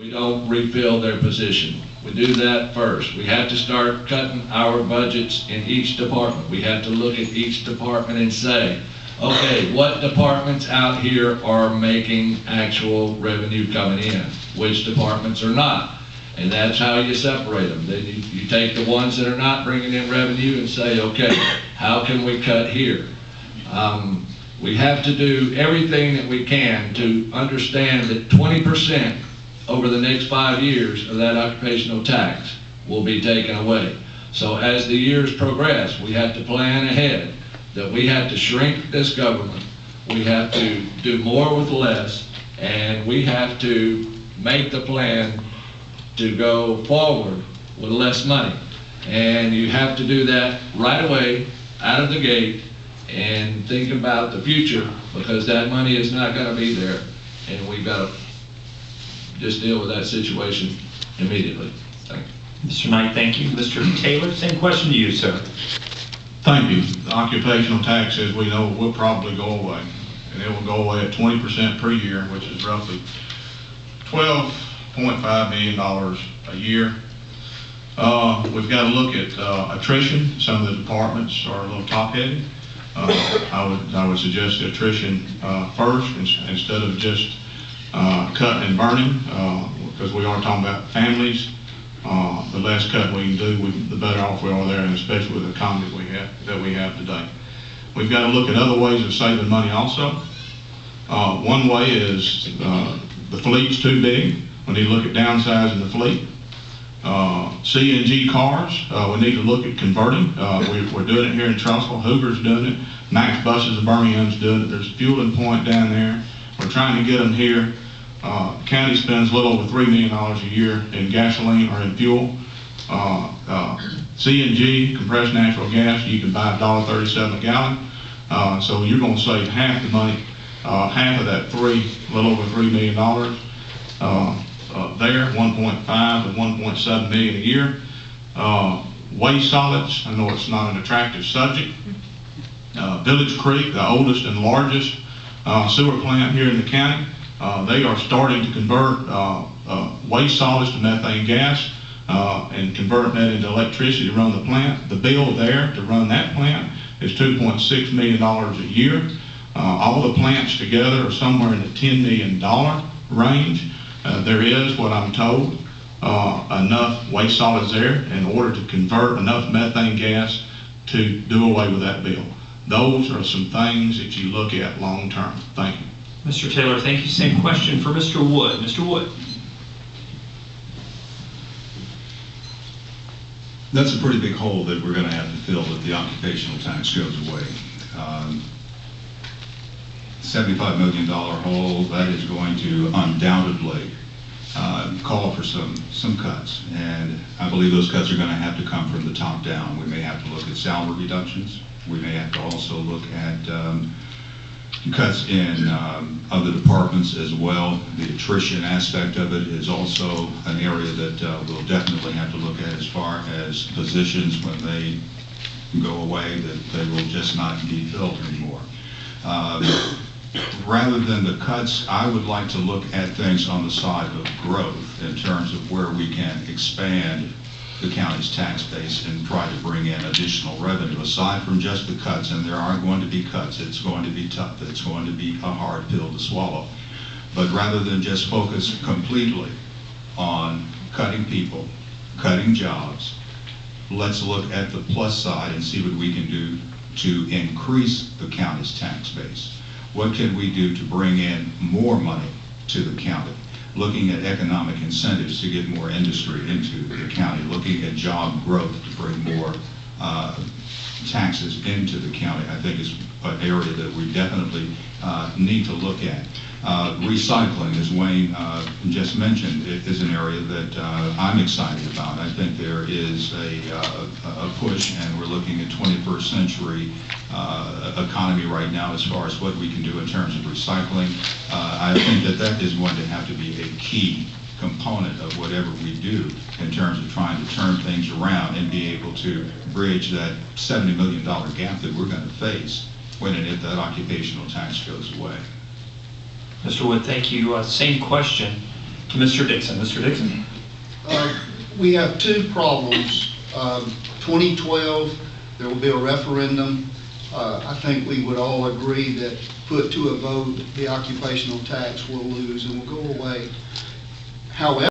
we don't refill their position. We do that first. We have to start cutting our budgets in each department. We have to look at each department and say, okay, what departments out here are making actual revenue coming in? Which departments are not? And that's how you separate them. Then you take the ones that are not bringing in revenue and say, okay, how can we cut here? We have to do everything that we can to understand that 20% over the next 5 years of that occupational tax will be taken away. So as the years progress, we have to plan ahead, that we have to shrink this government, we have to do more with less, and we have to make the plan to go forward with less money. And you have to do that right away, out of the gate, and think about the future, because that money is not going to be there, and we've got to just deal with that situation immediately. Thank you. Mr. Knight, thank you. Mr. Taylor, same question to you, sir. Thank you. The occupational tax, as we know, will probably go away, and it will go away at 20% per year, which is roughly $12.5 million a year. We've got to look at attrition. Some of the departments are a little top-heavy. I would suggest attrition first instead of just cutting and burning, because we are talking about families. The less cut we can do, the better off we are there, and especially with the economy that we have today. We've got to look at other ways of saving money also. One way is the fleet's too big. We need to look at downsizing the fleet. CNG cars, we need to look at converting. We're doing it here in Trussville. Hoover's doing it. Max Buses in Birmingham's doing it. There's a fueling point down there. We're trying to get them here. The county spends a little over $3 million a year in gasoline or in fuel. CNG, compressed natural gas, you can buy $1.37 a gallon. So you're going to save half the money, half of that a little over $3 million there, 1.5 and 1.7 million a year. Waste solids, I know it's not an attractive subject. Village Creek, the oldest and largest sewer plant here in the county, they are starting to convert waste solids to methane gas and converting that into electricity to run the plant. The bill there to run that plant is $2.6 million a year. All the plants together are somewhere in the $10 million range. There is, what I'm told, enough waste solids there in order to convert enough methane gas to do away with that bill. Those are some things that you look at long term. Thank you. Mr. Taylor, thank you. Same question for Mr. Wood. Mr. Wood. That's a pretty big hole that we're going to have to fill if the occupational tax goes away. $75 million hole, that is going to undoubtedly call for some cuts. And I believe those cuts are going to have to come from the top down. We may have to look at salary reductions. We may have to also look at cuts in other departments as well. The attrition aspect of it is also an area that we'll definitely have to look at as far as positions when they go away, that they will just not be filled anymore. Rather than the cuts, I would like to look at things on the side of growth in terms of where we can expand the county's tax base and try to bring in additional revenue aside from just the cuts. And there are going to be cuts. It's going to be tough. It's going to be a hard pill to swallow. But rather than just focus completely on cutting people, cutting jobs, let's look at the plus side and see what we can do to increase the county's tax base. What can we do to bring in more money to the county? Looking at economic incentives to get more industry into the county, looking at job growth to bring more taxes into the county, I think is an area that we definitely need to look at. Recycling, as Wayne just mentioned, is an area that I'm excited about. I think there is a push, and we're looking at 21st century economy right now as far as what we can do in terms of recycling. I think that is going to have to be a key component of whatever we do in terms of trying to turn things around and be able to bridge that $70 million gap that we're going to face when and if that occupational tax goes away. Mr. Wood, thank you. Same question Mr. Dixon. Mr. Dixon? We have two problems. 2012, there will be a referendum. I think we would all agree that put to a vote, the occupational tax will lose and will go away. However,